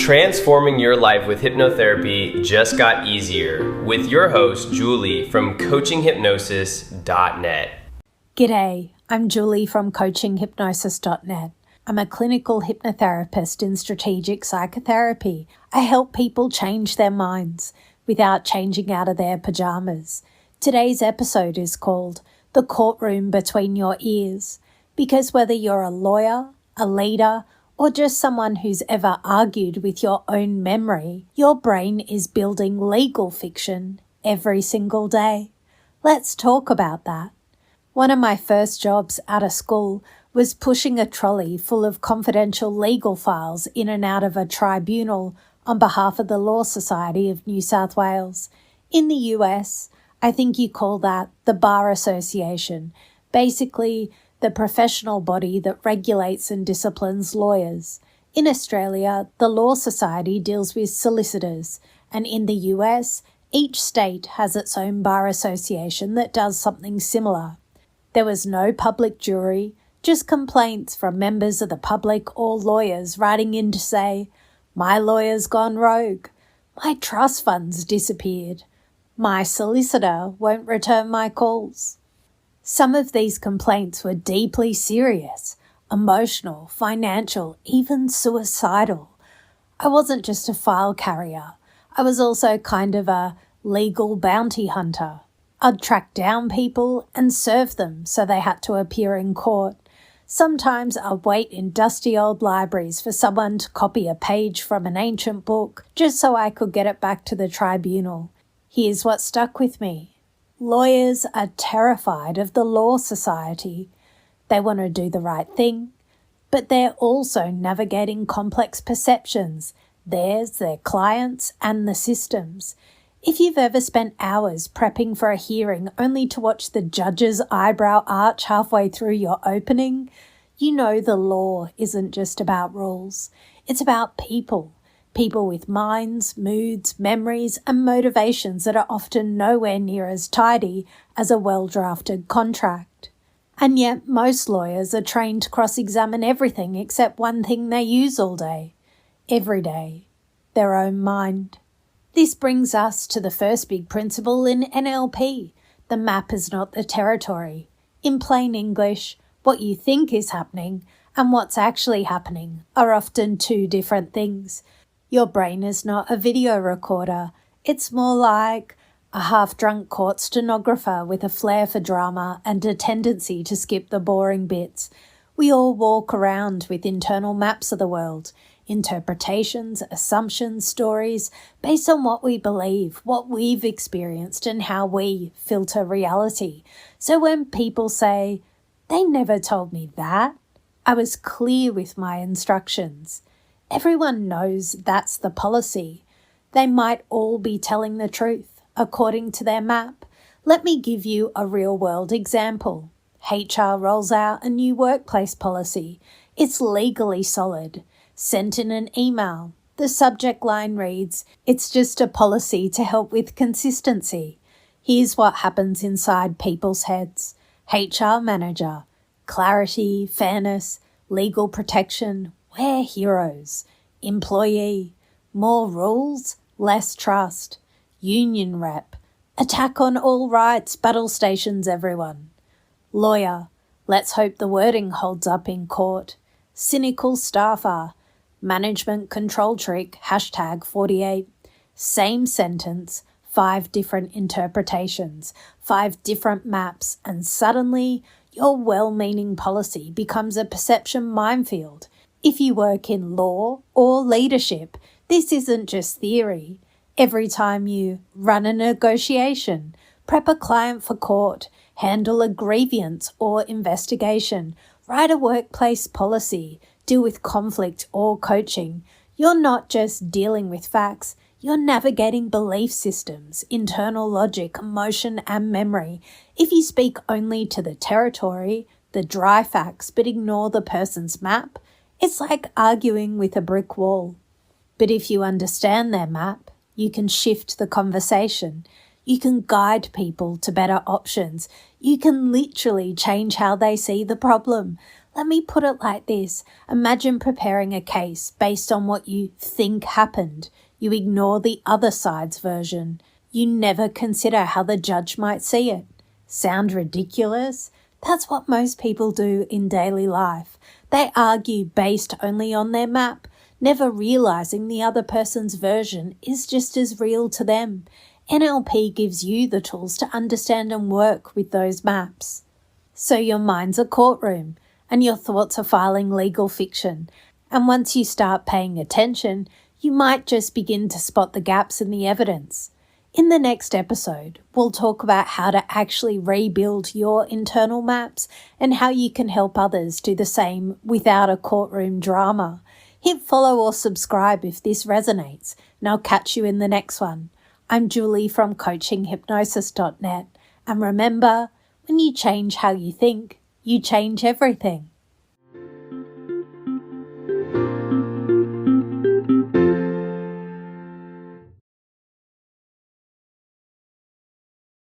Transforming your life with hypnotherapy just got easier with your host, Julie from coachinghypnosis.net. G'day, I'm Julie from coachinghypnosis.net. I'm a clinical hypnotherapist in strategic psychotherapy. I help people change their minds without changing out of their pajamas. Today's episode is called The Courtroom Between Your Ears, because whether you're a lawyer, a leader, or just someone who's ever argued with your own memory, your brain is building legal fiction every single day. Let's talk about that. One of my first jobs out of school was pushing a trolley full of confidential legal files in and out of a tribunal on behalf of the Law Society of New South Wales. In the US, I think you call that the Bar Association, basically the professional body that regulates and disciplines lawyers. In Australia, the Law Society deals with solicitors, and in the US, each state has its own bar association that does something similar. There was no public jury, just complaints from members of the public or lawyers writing in to say, "My lawyer's gone rogue. My trust fund's disappeared. My solicitor won't return my calls." Some of these complaints were deeply serious, emotional, financial, even suicidal. I wasn't just a file carrier. I was also kind of a legal bounty hunter. I'd track down people and serve them so they had to appear in court. Sometimes I'd wait in dusty old libraries for someone to copy a page from an ancient book just so I could get it back to the tribunal. Here's what stuck with me. Lawyers are terrified of the Law Society. They want to do the right thing, but they're also navigating complex perceptions, theirs, their clients, and the systems. If you've ever spent hours prepping for a hearing only to watch the judge's eyebrow arch halfway through your opening, you know the law isn't just about rules. It's about people. People with minds, moods, memories, and motivations that are often nowhere near as tidy as a well-drafted contract. And yet most lawyers are trained to cross-examine everything except one thing they use all day, every day, their own mind. This brings us to the first big principle in NLP. The map is not the territory. In plain English, what you think is happening and what's actually happening are often two different things. Your brain is not a video recorder. It's more like a half-drunk court stenographer with a flair for drama and a tendency to skip the boring bits. We all walk around with internal maps of the world, interpretations, assumptions, stories, based on what we believe, what we've experienced, and how we filter reality. So when people say, "They never told me that," I was clear with my instructions. Everyone knows that's the policy. They might all be telling the truth, according to their map. Let me give you a real-world example. HR rolls out a new workplace policy. It's legally solid. Sent in an email. The subject line reads, "It's just a policy to help with consistency." Here's what happens inside people's heads. HR manager. Clarity, fairness, legal protection. We're heroes. Employee. More rules, less trust. Union rep. Attack on all rights, battle stations everyone. Lawyer. Let's hope the wording holds up in court. Cynical staffer. Management control trick, #48. Same sentence, 5 different interpretations, 5 different maps, and suddenly your well-meaning policy becomes a perception minefield. If you work in law or leadership, this isn't just theory. Every time you run a negotiation, prep a client for court, handle a grievance or investigation, write a workplace policy, deal with conflict or coaching, you're not just dealing with facts, you're navigating belief systems, internal logic, emotion, and memory. If you speak only to the territory, the dry facts, but ignore the person's map, it's like arguing with a brick wall. But if you understand their map, you can shift the conversation. You can guide people to better options. You can literally change how they see the problem. Let me put it like this. Imagine preparing a case based on what you think happened. You ignore the other side's version. You never consider how the judge might see it. Sound ridiculous? That's what most people do in daily life. They argue based only on their map, never realizing the other person's version is just as real to them. NLP gives you the tools to understand and work with those maps. So your mind's a courtroom, and your thoughts are filing legal fiction. And once you start paying attention, you might just begin to spot the gaps in the evidence. In the next episode, we'll talk about how to actually rebuild your internal maps and how you can help others do the same without a courtroom drama. Hit follow or subscribe if this resonates, and I'll catch you in the next one. I'm Julie from coachinghypnosis.net, and remember, when you change how you think, you change everything.